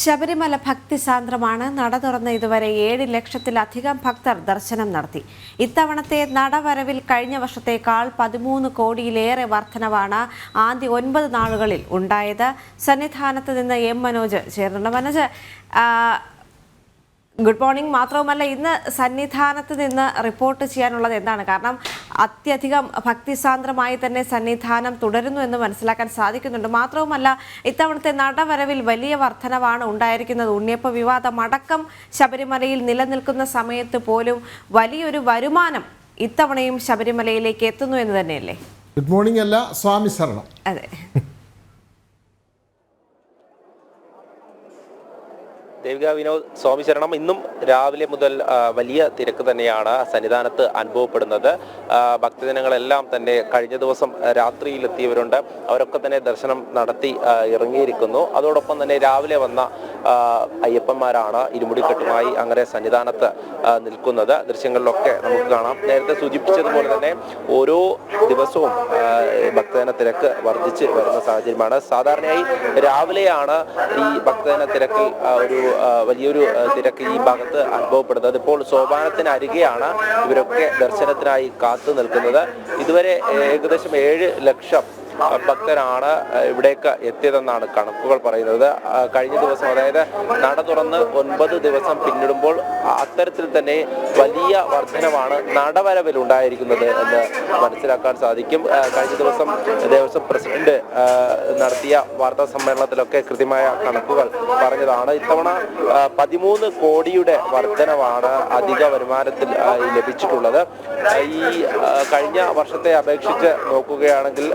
ശബരിമല ഭക്തിസാന്ദ്രമാണ്. നട തുറന്ന് ഇതുവരെ 7 ലക്ഷത്തിലധികം ഭക്തർ ദർശനം നടത്തി. ഇത്തവണത്തെ നടവരവിൽ കഴിഞ്ഞ വർഷത്തേക്കാൾ 13 കോടിയിലേറെ വർധനവാണ് ആദ്യ 9 നാളുകളിൽ ഉണ്ടായത്. സന്നിധാനത്ത് നിന്ന് എം മനോജ് ചേർന്നുണ്ട്. Manoj, good morning. മാത്രവുമല്ല, ഇന്ന് സന്നിധാനത്ത് നിന്ന് റിപ്പോർട്ട് ചെയ്യാനുള്ളത് എന്താണ്? കാരണം അത്യധികം ഭക്തിസാന്ദ്രമായി തന്നെ സന്നിധാനം തുടരുന്നു എന്ന് മനസ്സിലാക്കാൻ സാധിക്കുന്നുണ്ട്. മാത്രവുമല്ല, ഇത്തവണത്തെ നടവരവിൽ വലിയ വർധനവാണ് ഉണ്ടായിരിക്കുന്നത്. ഉണ്ണിയപ്പ വിവാദം അടക്കം ശബരിമലയിൽ നിലനിൽക്കുന്ന സമയത്ത് പോലും വലിയൊരു വരുമാനം ഇത്തവണയും ശബരിമലയിലേക്ക് എത്തുന്നു എന്ന് തന്നെയല്ലേ? ഗുഡ് മോർണിംഗ് അല്ല, സ്വാമി ശരണം. അതെ. ദേവിക വിനോദ്, സ്വാമി ശരണം. ഇന്നും രാവിലെ മുതൽ വലിയ തിരക്ക് തന്നെയാണ് സന്നിധാനത്ത് അനുഭവപ്പെടുന്നത്. ഭക്തജനങ്ങളെല്ലാം തന്നെ കഴിഞ്ഞ ദിവസം രാത്രിയിലെത്തിയവരുണ്ട്. അവരൊക്കെ തന്നെ ദർശനം നടത്തി ഇറങ്ങിയിരിക്കുന്നു. അതോടൊപ്പം തന്നെ രാവിലെ വന്ന അയ്യപ്പന്മാരാണ് ഇരുമുടിക്കെട്ടുമായി അങ്ങനെ സന്നിധാനത്ത് നിൽക്കുന്നത്. ദൃശ്യങ്ങളിലൊക്കെ നമുക്ക് കാണാം. നേരത്തെ സൂചിപ്പിച്ചതുപോലെ തന്നെ ഓരോ ദിവസവും ഭക്തജന തിരക്ക് വർദ്ധിച്ച് വരുന്ന സാഹചര്യമാണ്. സാധാരണയായി രാവിലെയാണ് ഈ ഭക്തജന തിരക്കിൽ ഒരു വലിയൊരു തിരക്ക് ഈ ഭാഗത്ത് അനുഭവപ്പെടുന്നത്. ഇപ്പോൾ സോപാനത്തിനരികെയാണ് ഇവരൊക്കെ ദർശനത്തിനായി കാത്തു നിൽക്കുന്നത്. ഇതുവരെ ഏകദേശം 7 ലക്ഷം ഭക്തരാണ് ഇവിടേക്ക് എത്തിയതെന്നാണ് കണക്കുകൾ പറയുന്നത്. കഴിഞ്ഞ ദിവസം, അതായത് നട തുറന്ന് 9 ദിവസം പിന്നിടുമ്പോൾ അത്തരത്തിൽ തന്നെ വലിയ വർധനവാണ് നടവരവിൽ ഉണ്ടായിരിക്കുന്നത് എന്ന് മനസ്സിലാക്കാൻ സാധിക്കും. കഴിഞ്ഞ ദിവസം ദേവസ്വം പ്രസിഡന്റ് നടത്തിയ വാർത്താ സമ്മേളനത്തിലൊക്കെ കൃത്യമായ കണക്കുകൾ പറഞ്ഞതാണ്. ഇത്തവണ 13 കോടിയുടെ വർധനവാണ് അധിക വരുമാനത്തിൽ ലഭിച്ചിട്ടുള്ളത്. ഈ കഴിഞ്ഞ വർഷത്തെ അപേക്ഷിച്ച് നോക്കുകയാണെങ്കിൽ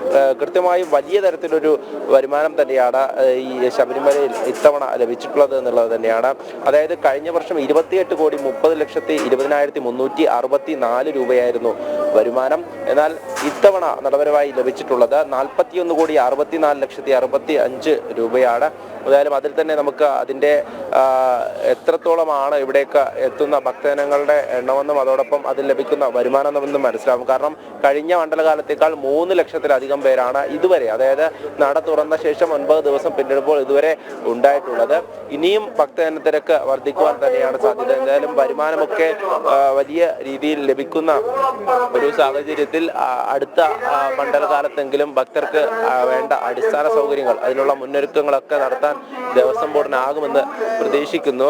കൃത്യമായും വലിയ തരത്തിലൊരു വരുമാനം തന്നെയാണ് ഈ ശബരിമലയിൽ ഇത്തവണ ലഭിച്ചിട്ടുള്ളത് എന്നുള്ളത് തന്നെയാണ്. അതായത് കഴിഞ്ഞ വർഷം 28,30,20,364 രൂപയായിരുന്നു വരുമാനം. എന്നാൽ ഇത്തവണ നടപരമായി ലഭിച്ചിട്ടുള്ളത് 41,64,65 രൂപയാണ്. ഏതായാലും അതിൽ തന്നെ നമുക്ക് അതിൻ്റെ എത്രത്തോളമാണ് ഇവിടേക്ക് എത്തുന്ന ഭക്തജനങ്ങളുടെ എണ്ണമെന്നും അതോടൊപ്പം അതിൽ ലഭിക്കുന്ന വരുമാനമെന്നും മനസ്സിലാവും. കാരണം കഴിഞ്ഞ മണ്ഡലകാലത്തേക്കാൾ 3 ലക്ഷത്തിലധികം പേരാണ് ഇതുവരെ, അതായത് നട തുറന്ന ശേഷം 9 ദിവസം പിന്നിടുമ്പോൾ ഇതുവരെ ഉണ്ടായിട്ടുള്ളത്. ഇനിയും ഭക്തജന തിരക്ക് വർദ്ധിക്കുവാൻ തന്നെയാണ് സാധ്യത. എന്തായാലും വരുമാനമൊക്കെ വലിയ രീതിയിൽ ലഭിക്കുന്ന ഒരു സാഹചര്യത്തിൽ അടുത്ത മണ്ഡലകാലത്തെങ്കിലും ഭക്തർക്ക് വേണ്ട അടിസ്ഥാന സൗകര്യങ്ങൾ, അതിനുള്ള മുന്നൊരുക്കങ്ങളൊക്കെ നടത്താൻ ദേവസ്വം ബോർഡിനാകുമെന്ന് പ്രതീക്ഷിക്കുന്നു.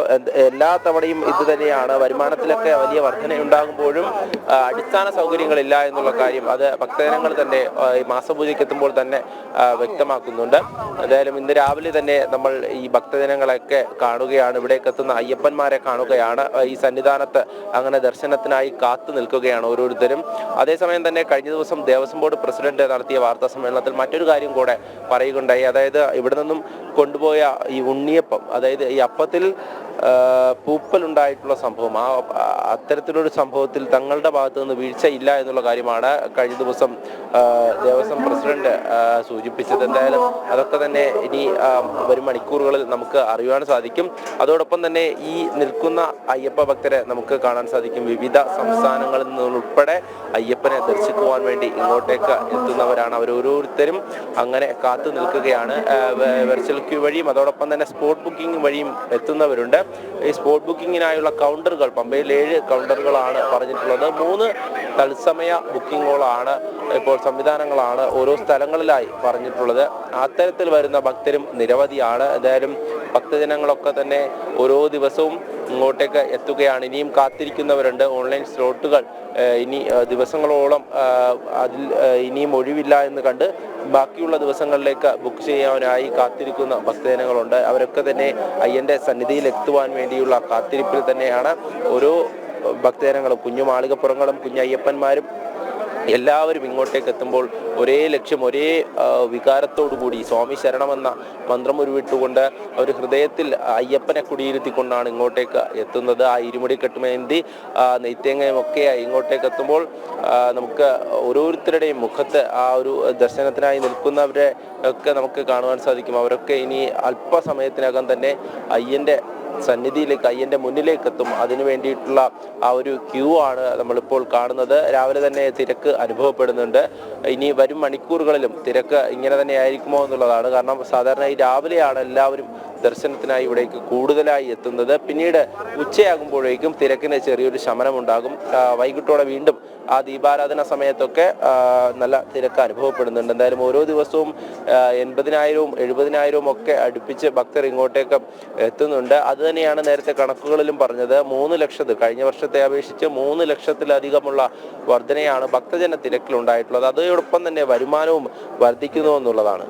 എല്ലാ തവണയും ഇത് തന്നെയാണ്. വരുമാനത്തിലൊക്കെ വലിയ വർധനയുണ്ടാകുമ്പോഴും അടിസ്ഥാന സൗകര്യങ്ങളില്ല എന്നുള്ള കാര്യം അത് ഭക്തജനങ്ങൾ തന്നെ ഈ മാസപൂജയ്ക്ക് എത്തുമ്പോൾ തന്നെ വ്യക്തമാക്കുന്നുണ്ട്. എന്തായാലും ഇന്ന് രാവിലെ തന്നെ നമ്മൾ ഈ ഭക്തജനങ്ങളൊക്കെ കാണുകയാണ്. ഇവിടേക്ക് എത്തുന്ന അയ്യപ്പന്മാരെ കാണുകയാണ്. ഈ സന്നിധാനത്ത് അങ്ങനെ ദർശനത്തിനായി കാത്തു നിൽക്കുകയാണ് ഓരോരുത്തരും. അതേസമയം തന്നെ കഴിഞ്ഞ ദിവസം ദേവസ്വം ബോർഡ് പ്രസിഡന്റ് നടത്തിയ വാർത്താ സമ്മേളനത്തിൽ മറ്റൊരു കാര്യം കൂടെ പറയുകയുണ്ടായി. അതായത് ഇവിടെ നിന്നും കൊണ്ടുപോയ ഈ ഉണ്ണിയപ്പം, അതായത് ഈ അപ്പത്തിൽ പൂപ്പലുണ്ടായിട്ടുള്ള സംഭവം, അത്തരത്തിലൊരു സംഭവത്തിൽ തങ്ങളുടെ ഭാഗത്ത് നിന്ന് വീഴ്ചയില്ല എന്നുള്ള കാര്യമാണ് കഴിഞ്ഞ ദിവസം ദേവസ്വം പ്രസിഡന്റ് സൂചിപ്പിച്ചത്. എന്തായാലും അതൊക്കെ തന്നെ ഇനി വരും മണിക്കൂറുകളിൽ നമുക്ക് അറിയുവാൻ സാധിക്കും. അതോടൊപ്പം തന്നെ ഈ നിൽക്കുന്ന അയ്യപ്പ ഭക്തരെ നമുക്ക് കാണാൻ സാധിക്കും. വിവിധ സംസ്ഥാനങ്ങളിൽ നിന്നുൾപ്പെടെ അയ്യപ്പനെ ദർശിക്കുവാൻ വേണ്ടി ഇങ്ങോട്ടേക്ക് എത്തുന്നവരാണ്. അവരോരോരുത്തരും അങ്ങനെ കാത്തു നിൽക്കുകയാണ്. വെർച്വൽ ക്യൂ വഴിയും അതോടൊപ്പം തന്നെ സ്പോട്ട് ബുക്കിംഗ് വഴിയും എത്തുന്നവരുണ്ട്. ഈ സ്പോട്ട് ബുക്കിങ്ങിനായുള്ള കൗണ്ടറുകൾ പമ്പയിൽ 7 കൗണ്ടറുകളാണ് പറഞ്ഞിട്ടുള്ളത്. 3 തത്സമയ ബുക്കിങ്ങുകളാണ് ഇപ്പോൾ സംവിധാനങ്ങളാണ് ഓരോ സ്ഥലങ്ങളിലായി പറഞ്ഞിട്ടുള്ളത്. അത്തരത്തിൽ വരുന്ന ഭക്തരും നിരവധിയാണ്. എന്തായാലും ഭക്തജനങ്ങളൊക്കെ തന്നെ ഓരോ ദിവസവും ഇങ്ങോട്ടേക്ക് എത്തുകയാണ്. ഇനിയും കാത്തിരിക്കുന്നവരുണ്ട്. ഓൺലൈൻ സ്ലോട്ടുകൾ ഇനി ദിവസങ്ങളോളം അതിൽ ഇനിയും ഒഴിവില്ല എന്ന് കണ്ട് ബാക്കിയുള്ള ദിവസങ്ങളിലേക്ക് ബുക്ക് ചെയ്യാനായി കാത്തിരിക്കുന്ന ഭക്തജനങ്ങളുണ്ട്. അവരൊക്കെ തന്നെ അയ്യൻ്റെ സന്നിധിയിൽ എത്തുവാൻ വേണ്ടിയുള്ള കാത്തിരിപ്പിൽ തന്നെയാണ് ഓരോ ഭക്തജനങ്ങളും. കുഞ്ഞു മാളികപ്പുറങ്ങളും കുഞ്ഞയ്യപ്പന്മാരും എല്ലാവരും ഇങ്ങോട്ടേക്ക് എത്തുമ്പോൾ ഒരേ ലക്ഷ്യം, ഒരേ വികാരത്തോടു കൂടി സ്വാമി ശരണമെന്ന മന്ത്രം ഉരുവിട്ടുകൊണ്ട് അവർ ഹൃദയത്തിൽ അയ്യപ്പനെ കുടിയിരുത്തിക്കൊണ്ടാണ് ഇങ്ങോട്ടേക്ക് എത്തുന്നത്. ആ ഇരുമുടി കെട്ടുമേന്തി നെയ്ത്തേങ്ങയും ഒക്കെയായി ഇങ്ങോട്ടേക്ക് എത്തുമ്പോൾ നമുക്ക് ഓരോരുത്തരുടെയും മുഖത്ത് ആ ഒരു ദർശനത്തിനായി നിൽക്കുന്നവരെ ഒക്കെ നമുക്ക് കാണുവാൻ സാധിക്കും. അവരൊക്കെ ഇനി അല്പസമയത്തിനകം തന്നെ അയ്യൻ്റെ സന്നിധിയിലേക്ക്, അയ്യൻ്റെ മുന്നിലേക്ക് എത്തും. അതിനു വേണ്ടിയിട്ടുള്ള ആ ഒരു ക്യൂ ആണ് നമ്മളിപ്പോൾ കാണുന്നത്. രാവിലെ തന്നെ തിരക്ക് അനുഭവപ്പെടുന്നുണ്ട്. ഇനി വരും മണിക്കൂറുകളിലും തിരക്ക് ഇങ്ങനെ തന്നെ ആയിരിക്കുമോ എന്നുള്ളതാണ്. കാരണം സാധാരണ ഈ രാവിലെയാണ് എല്ലാവരും ദർശനത്തിനായി ഇവിടേക്ക് കൂടുതലായി എത്തുന്നത്. പിന്നീട് ഉച്ചയാകുമ്പോഴേക്കും തിരക്കിന് ചെറിയൊരു ശമനമുണ്ടാകും. വൈകിട്ടോടെ വീണ്ടും ആ ദീപാരാധന സമയത്തൊക്കെ നല്ല തിരക്ക് അനുഭവപ്പെടുന്നുണ്ട്. എന്തായാലും ഓരോ ദിവസവും 80,000-ഉം 70,000-ഉം ഒക്കെ അടുപ്പിച്ച് ഭക്തർ ഇങ്ങോട്ടേക്ക് എത്തുന്നുണ്ട്. അത് തന്നെയാണ് നേരത്തെ കണക്കുകളിലും പറഞ്ഞത്. 3 ലക്ഷത്തിൽ, കഴിഞ്ഞ വർഷത്തെ അപേക്ഷിച്ച് 3 ലക്ഷത്തിലധികമുള്ള വർധനയാണ് ഭക്തജന തിരക്കിലുണ്ടായിട്ടുള്ളത്. അതോടൊപ്പം തന്നെ വരുമാനവും വർദ്ധിക്കുന്നു എന്നുള്ളതാണ്.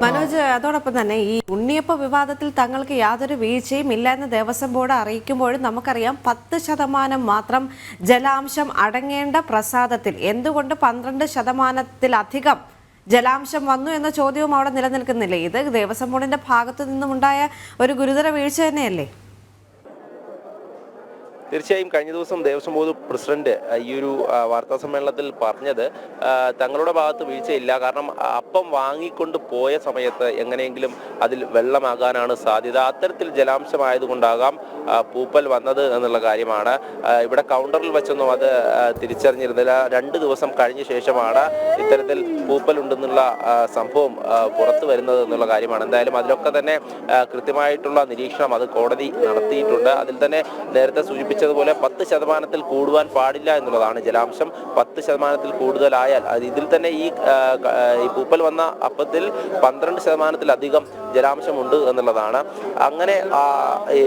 മനോജ്, അതോടൊപ്പം തന്നെ ഈ ഉണ്ണിയപ്പ വിവാദത്തിൽ തങ്ങൾക്ക് യാതൊരു വീഴ്ചയും ഇല്ല എന്ന് ദേവസ്വം ബോർഡ് അറിയിക്കുമ്പോഴും നമുക്കറിയാം 10% മാത്രം ജലാംശം അടങ്ങേണ്ട പ്രസാദത്തിൽ എന്തുകൊണ്ട് 12%-ലധികം ജലാംശം വന്നു എന്ന ചോദ്യവും അവിടെ നിലനിൽക്കുന്നില്ലേ? ഇത് ദേവസ്വം ബോർഡിന്റെ ഭാഗത്തു നിന്നുമുണ്ടായ ഒരു ഗുരുതര വീഴ്ച തന്നെയല്ലേ? തീർച്ചയായും കഴിഞ്ഞ ദിവസം ദേവസ്വം ബോർഡ് പ്രസിഡന്റ് ഈ ഒരു വാർത്താ സമ്മേളനത്തിൽ പറഞ്ഞത് തങ്ങളുടെ ഭാഗത്ത് വീഴ്ചയില്ല, കാരണം അപ്പം വാങ്ങിക്കൊണ്ട് പോയ സമയത്ത് എങ്ങനെയെങ്കിലും അതിൽ വെള്ളമാകാനാണ് സാധ്യത. അത്തരത്തിൽ ജലാംശമായതുകൊണ്ടാകാം പൂപ്പൽ വന്നത് എന്നുള്ള കാര്യമാണ്. ഇവിടെ കൗണ്ടറിൽ വെച്ചൊന്നും അത് തിരിച്ചറിഞ്ഞിരുന്നില്ല. 2 ദിവസം കഴിഞ്ഞ ശേഷമാണ് ഇത്തരത്തിൽ പൂപ്പൽ ഉണ്ടെന്നുള്ള സംഭവം പുറത്തു വരുന്നത് എന്നുള്ള കാര്യമാണ്. എന്തായാലും അതിലൊക്കെ തന്നെ കൃത്യമായിട്ടുള്ള നിരീക്ഷണം അത് കോടതി നടത്തിയിട്ടുണ്ട്. അതിൽ തന്നെ നേരത്തെ സൂചിപ്പിച്ചതുപോലെ 10%-ൽ കൂടുവാൻ പാടില്ല എന്നുള്ളതാണ്. ജലാംശം 10%-ൽ കൂടുതലായാൽ ഇതിൽ തന്നെ ഈ പൂപ്പൽ വന്ന അപ്പത്തിൽ 12%-ലധികം ജലാംശമുണ്ട് എന്നുള്ളതാണ്. അങ്ങനെ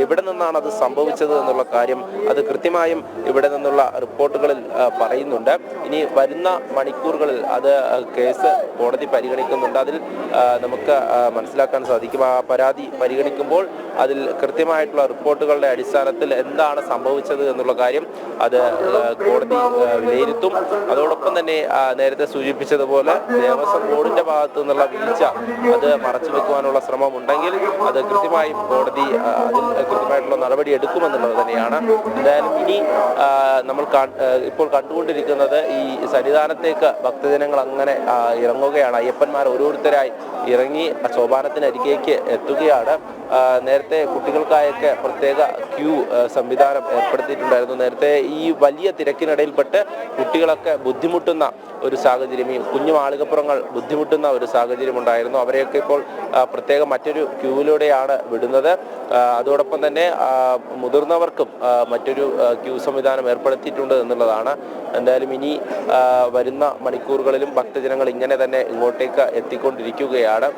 എവിടെ നിന്നാണ് അത് സംഭവിച്ചത് എന്നുള്ള കാര്യം അത് കൃത്യമായും ഇവിടെ നിന്നുള്ള റിപ്പോർട്ടുകളിൽ പറയുന്നുണ്ട്. ഇനി വരുന്ന മണിക്കൂറുകളിൽ അത് കേസ് കോടതി പരിഗണിക്കുന്നുണ്ട്. അതിൽ നമുക്ക് മനസ്സിലാക്കാൻ സാധിക്കും. ആ പരാതി പരിഗണിക്കുമ്പോൾ അതിൽ കൃത്യമായിട്ടുള്ള റിപ്പോർട്ടുകളുടെ അടിസ്ഥാനത്തിൽ എന്താണ് സംഭവിച്ചത് എന്നുള്ള കാര്യം അത് കോടതി വിലയിരുത്തും. അതോടൊപ്പം തന്നെ നേരത്തെ സൂചിപ്പിച്ചതുപോലെ ദേവസ്വം ബോർഡിന്റെ ഭാഗത്തു നിന്നുള്ള വീഴ്ച അത് മറച്ചു വെക്കുവാനുള്ള ശ്രമം ഉണ്ടെങ്കിൽ അത് കൃത്യമായും കോടതി അതിൽ കൃത്യമായിട്ടുള്ള നടപടി എടുക്കുമെന്നുള്ളത് തന്നെയാണ്. എന്തായാലും ഇനി നമ്മൾ ഇപ്പോൾ കണ്ടുകൊണ്ടിരിക്കുന്നത് ഈ സന്നിധാനത്തേക്ക് ഭക്തജനങ്ങൾ അങ്ങനെ ഇറങ്ങുകയാണ്. അയ്യപ്പന്മാർ ഓരോരുത്തരായി ഇറങ്ങി സോപാനത്തിനരികേക്ക് എത്തുകയാണ്. നേരത്തെ കുട്ടികൾക്കായൊക്കെ പ്രത്യേക ക്യൂ സംവിധാനം ഏർപ്പെടുത്തിയിട്ടുണ്ടായിരുന്നു. നേരത്തെ ഈ വലിയ തിരക്കിനിടയിൽപ്പെട്ട് കുട്ടികളൊക്കെ ബുദ്ധിമുട്ടുന്ന ഒരു സാഹചര്യം, ഈ കുഞ്ഞു മാളികപ്പുറങ്ങൾ ബുദ്ധിമുട്ടുന്ന ഒരു സാഹചര്യം ഉണ്ടായിരുന്നു. അവരെയൊക്കെ ഇപ്പോൾ പ്രത്യേകം മറ്റൊരു ക്യൂവിലൂടെയാണ് വിടുന്നത്. അതോടൊപ്പം തന്നെ മുതിർന്നവർക്കും മറ്റൊരു ക്യൂ സംവിധാനം ഏർപ്പെടുത്തിയിട്ടുണ്ട് എന്നുള്ളതാണ്. എന്തായാലും ഇനി വരുന്ന മണിക്കൂറുകളിലും ഭക്തജനങ്ങൾ ഇങ്ങനെ തന്നെ ഇങ്ങോട്ടേക്ക് എത്തിക്കൊണ്ടിരിക്കുകയാണ്.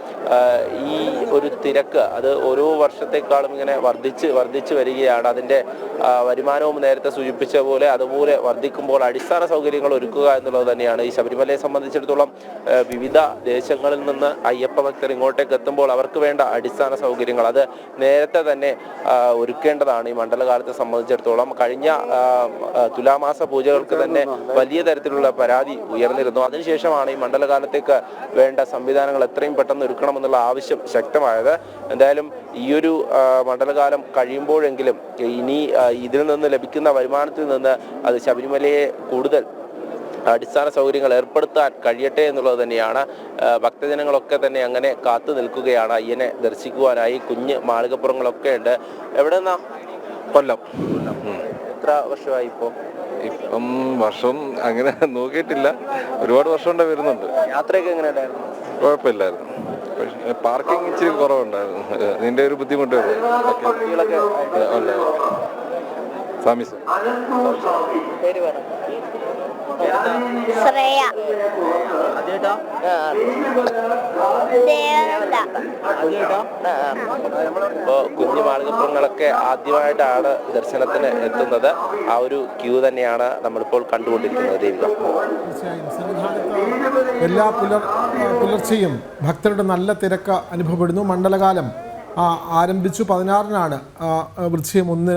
ഈ ഒരു തിരക്ക് അത് ഓരോ വർഷത്തെക്കാളും ഇങ്ങനെ വർദ്ധിച്ച് വരികയാണ്. അതിൻ്റെ വരുമാനവും നേരത്തെ സൂചിപ്പിച്ച പോലെ അതുപോലെ വർദ്ധിക്കുമ്പോൾ അടിസ്ഥാന സൗകര്യങ്ങൾ ഒരുക്കുക എന്നുള്ളത് തന്നെയാണ്. ഈ ശബരിമലയെ സംബന്ധിച്ചിടത്തോളം വിവിധ ദേശങ്ങളിൽ നിന്ന് അയ്യപ്പ ഭക്തർ ഇങ്ങോട്ടേക്ക് എത്തുമ്പോൾ അവർക്ക് വേണ്ട അടിസ്ഥാന സൗകര്യങ്ങൾ അത് നേരത്തെ തന്നെ ഒരുക്കേണ്ടതാണ്. ഈ മണ്ഡലകാലത്തെ സംബന്ധിച്ചിടത്തോളം കഴിഞ്ഞ തുലാമാസ പൂജകൾക്ക് തന്നെ വലിയ തരത്തിലുള്ള പരാതി ഉയർന്നിരുന്നു. അതിനുശേഷമാണ് ഈ മണ്ഡലകാലത്തേക്ക് വേണ്ട സംവിധാനങ്ങൾ എത്രയും പെട്ടെന്ന് ഒരുക്കണമെന്നുള്ള ആവശ്യം ശക്തമായത്. എന്തായാലും ഈയൊരു മണ്ഡലകാലം കഴിയുമ്പോഴെങ്കിലും ഇനി ഇതിൽ നിന്ന് ലഭിക്കുന്ന വരുമാനത്തിൽ നിന്ന് അത് ശബരിമലയെ കൂടുതൽ അടിസ്ഥാന സൗകര്യങ്ങൾ ഏർപ്പെടുത്താൻ കഴിയട്ടെ എന്നുള്ളത് തന്നെയാണ്. ഭക്തജനങ്ങളൊക്കെ തന്നെ അങ്ങനെ കാത്തു നിൽക്കുകയാണ് അയ്യനെ ദർശിക്കുവാനായി. കുഞ്ഞ് മാളികപ്പുറങ്ങളൊക്കെ ഉണ്ട്. എവിടെ നിന്നാ? കൊല്ലം. എത്ര വർഷമായി ഇപ്പോൾ? ഇപ്പം വർഷം അങ്ങനെ നോക്കിയിട്ടില്ല, ഒരുപാട് വർഷം കൊണ്ട് വരുന്നുണ്ട്. യാത്രയൊക്കെ എങ്ങനെ ഉണ്ടായിരുന്നു? കുഴപ്പമില്ലായിരുന്നു. പാർക്കിംഗ് ഇച്ചിരി കുറവുണ്ടായിരുന്നു, അതിൻ്റെ ഒരു ബുദ്ധിമുട്ട്. സ്വാമി പേര് വേണം. ശ്രേയ ഇപ്പോൾ കുഞ്ഞു മാളികപ്പുറങ്ങളൊക്കെ ആദ്യമായിട്ടാണ് ദർശനത്തിന് എത്തുന്നത്. ആ ഒരു ക്യൂ തന്നെയാണ് നമ്മളിപ്പോൾ കണ്ടുകൊണ്ടിരിക്കുന്നത്. ദേവിക, എല്ലാ പുലർച്ചെയും ഭക്തരുടെ നല്ല തിരക്ക് അനുഭവപ്പെടുന്നു. മണ്ഡലകാലം ആരംഭിച്ചു. 16-നാണ് വൃശ്ചികം 1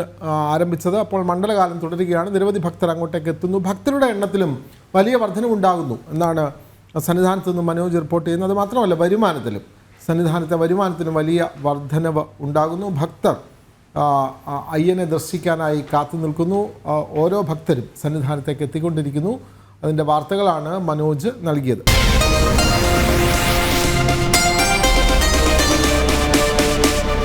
ആരംഭിച്ചത്. അപ്പോൾ മണ്ഡലകാലം തുടരുകയാണ്. നിരവധി ഭക്തർ അങ്ങോട്ടേക്ക് എത്തുന്നു. ഭക്തരുടെ എണ്ണത്തിലും വലിയ വർധനവുണ്ടാകുന്നു എന്നാണ് സന്നിധാനത്ത് നിന്ന് മനോജ് റിപ്പോർട്ട് ചെയ്യുന്നത്. അത് മാത്രമല്ല, വരുമാനത്തിലും സന്നിധാനത്തെ വരുമാനത്തിലും വലിയ വർധനവ് ഉണ്ടാകുന്നു. ഭക്തർ അയ്യനെ ദർശിക്കാനായി കാത്തു നിൽക്കുന്നു. ഓരോ ഭക്തരും സന്നിധാനത്തേക്ക് എത്തിക്കൊണ്ടിരിക്കുന്നു. അതിൻ്റെ വാർത്തകളാണ് മനോജ് നൽകിയത്.